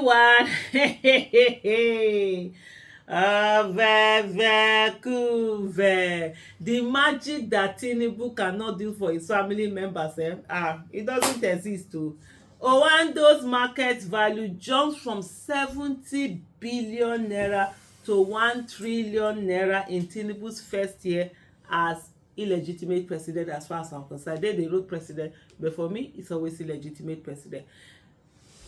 everyone. The magic that Tinubu cannot do for his family members, it doesn't exist too. Oando's market value jumps from 70 billion naira to 1 trillion naira in Tinubu's first year as illegitimate president. As far as I'm concerned, they wrote president, but for me, it's always illegitimate president.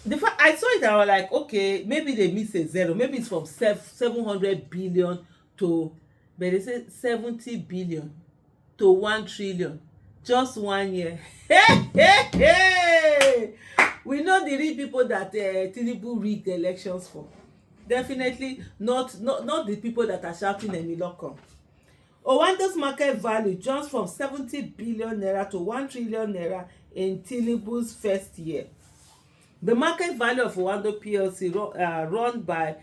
The fact I saw it, I was like, okay, maybe they miss a zero. Maybe it's from 700 billion to, but they say 70 billion to 1 trillion. Just 1 year. Hey. We know the real people that Tinubu rigged the elections for. Definitely not the people that are shouting Emiloko. Owando's market value jumps from 70 billion naira to 1 trillion naira in Tinubu's first year. The market value of Oando PLC run by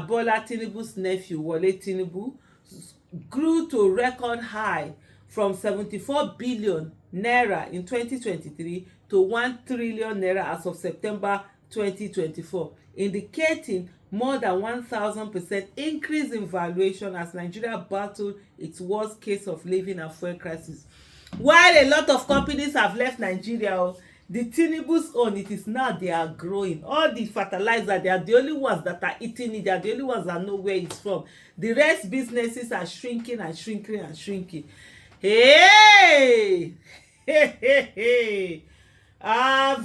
Bola Tinubu's nephew, Wole Tinubu, grew to record high from 74 billion naira in 2023 to 1 trillion naira as of September 2024, indicating more than 1,000% increase in valuation as Nigeria battled its worst case of living and fuel crisis. While a lot of companies have left Nigeria, the Tinubu's own, it is now they are growing. All the fertilizer, they are the only ones that are eating it. They are the only ones that know where it's from. The rest businesses are shrinking and shrinking and shrinking. Hey! Hey! While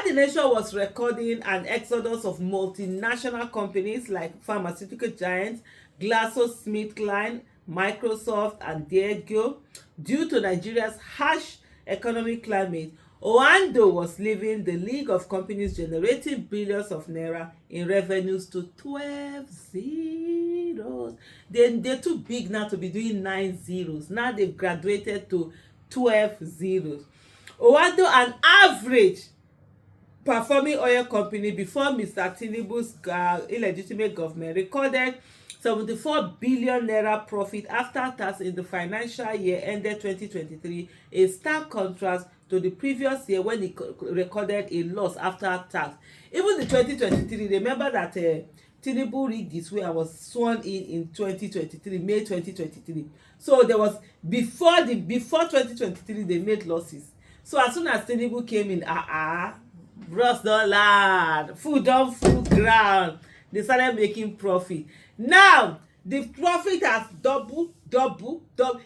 the nation was recording an exodus of multinational companies like pharmaceutical giants GlaxoSmithKline, Microsoft, and Diageo, due to Nigeria's harsh economic climate, Oando was leaving the league of companies generating billions of naira in revenues to 12 zeros. They're too big now to be doing 9 zeros. Now they've graduated to 12 zeros. Oando, an average performing oil company before Mr. Tinubu's illegitimate government, recorded 74 billion naira profit after tax in the financial year ended 2023, a stark contrast to the previous year when it recorded a loss after tax. Even the 2023, remember that Tinubu rigged this way and was sworn in 2023, May 2023. So there was before 2023 they made losses. So as soon as Tinubu came in, bros don land, food don full ground, they started making profit. Now the profit has double.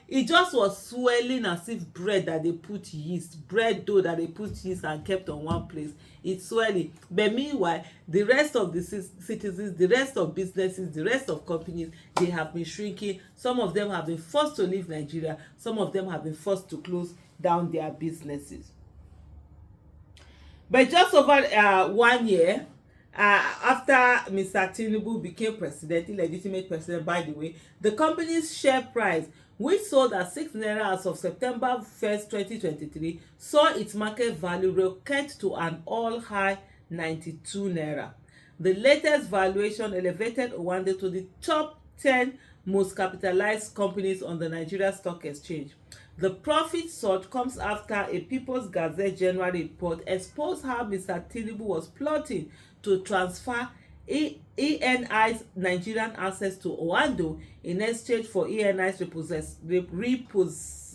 It just was swelling as if bread that they put yeast, bread dough that they put yeast and kept on one place. It's swelling. But meanwhile, the rest of the citizens, the rest of businesses, the rest of companies, they have been shrinking. Some of them have been forced to leave Nigeria. Some of them have been forced to close down their businesses. But just over 1 year after Mr. Tinubu became president, illegitimate president by the way, the company's share price, which sold at 6 naira as of September 1st, 2023, saw its market value rocket to an all-high 92 naira. The latest valuation elevated Oando to the top 10 most capitalized companies on the Nigeria Stock Exchange. The profit surge comes after a People's Gazette January report exposed how Mr. Tinubu was plotting to transfer ENI's Nigerian assets to Oando in exchange for ENI's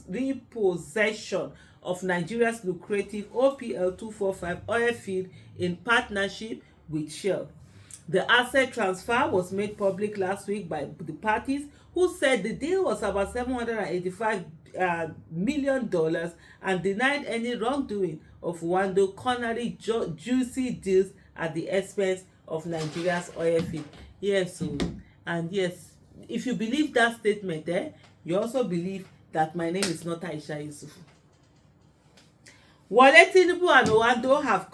repossession of Nigeria's lucrative OPL 245 oil field in partnership with Shell. The asset transfer was made public last week by the parties, who said the deal was about $785 million and denied any wrongdoing of Oando cornering juicy deals at the expense of Nigeria's oil field. Yes, and yes, if you believe that statement, you also believe that my name is not Aisha Yusuf. Wole Tinubu and Oando have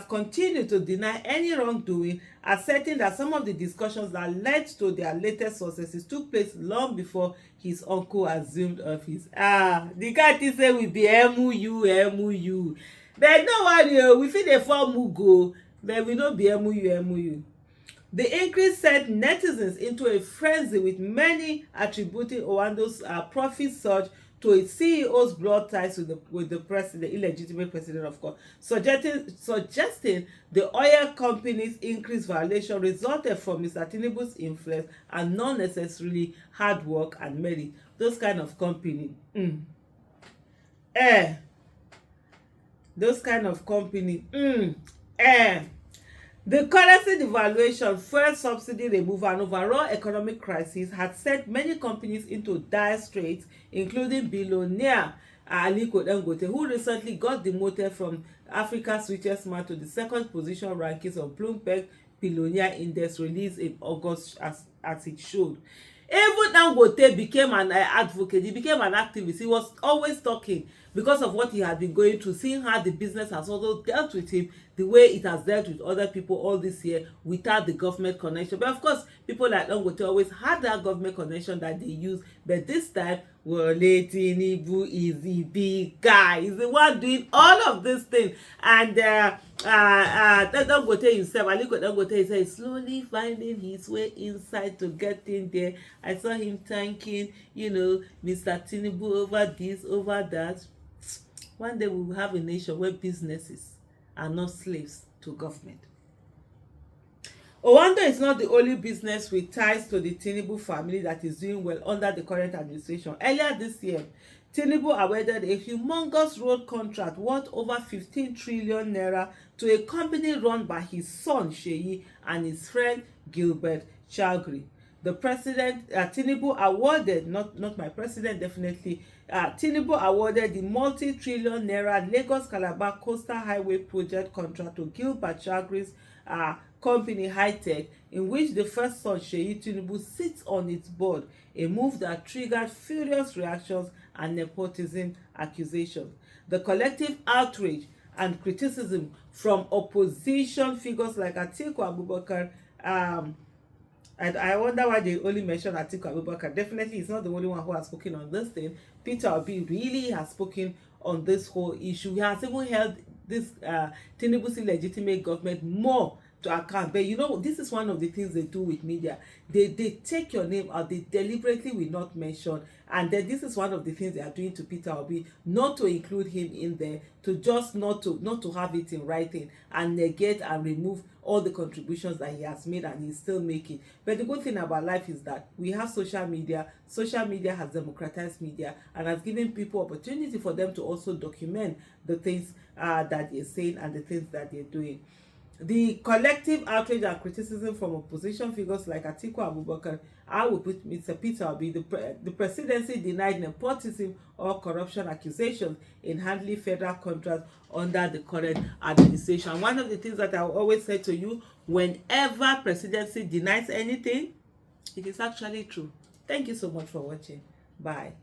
continued to deny any wrongdoing, asserting that some of the discussions that led to their latest successes took place long before his uncle assumed office. The guy think say we be MOU. But no worry, we fit dey form Mugo, but we no be MOU. The increase sent netizens into a frenzy, with many attributing Oando's profit surge to its CEO's blood ties with the president, illegitimate president, of course, suggesting the oil company's increased valuation resulted from Mr. Tinubu's influence and not necessarily hard work and merit. Those kind of company, eh, those kind of company, eh. The currency devaluation, fuel subsidy removal, and overall economic crisis had sent many companies into dire straits, including billionaire Aliko Dangote, who recently got demoted from Africa's richest man to the second position rankings of Bloomberg Billionaire Index released in August, as it showed. Even Dangote became an advocate, he became an activist. He was always talking because of what he had been going through, seeing how the business has also dealt with him the way it has dealt with other people all this year without the government connection. But of course, people like Oando always had that government connection that they use. But this time, well, Tinubu is the big guy. He's the one doing all of this thing. And Dangote himself, Aliko Dangote, is slowly finding his way inside to get in there. I saw him thanking, Mr. Tinubu over this, over that. One day we will have a nation where businesses are not slaves to government. Oando is not the only business with ties to the Tinubu family that is doing well under the current administration. Earlier this year, Tinubu awarded a humongous road contract worth over 15 trillion naira to a company run by his son Sheyi and his friend Gilbert Chagri. The president, Tinubu awarded, not my president, definitely, Tinubu awarded the multi-trillion naira Lagos-Calabar Coastal Highway project contract to Gilbert Chagri's company High Tech, in which the first son, Sheyi Tinubu, sits on its board, a move that triggered furious reactions and nepotism accusations. The collective outrage and criticism from opposition figures like Atiku Abubakar, and I wonder why they only mention Atiku Abubakar. Definitely, he's not the only one who has spoken on this thing. Peter Obi really has spoken on this whole issue. He has even held this Tinubu's illegitimate government more to account. But this is one of the things they do with media. They take your name out. They deliberately will not mention. And then this is one of the things they are doing to Peter Obi, not to include him in there, to just not to have it in writing and negate and remove all the contributions that he has made and he's still making. But the good thing about life is that we have social media. Social media has democratized media and has given people opportunity for them to also document the things that they're saying and the things that they're doing. The collective outrage and criticism from opposition figures like Atiku Abubakar, I will put Mr. Peter Obi, the presidency denied nepotism or corruption accusations in handling federal contracts under the current administration. One of the things that I will always say to you, whenever presidency denies anything, it is actually true. Thank you so much for watching. Bye.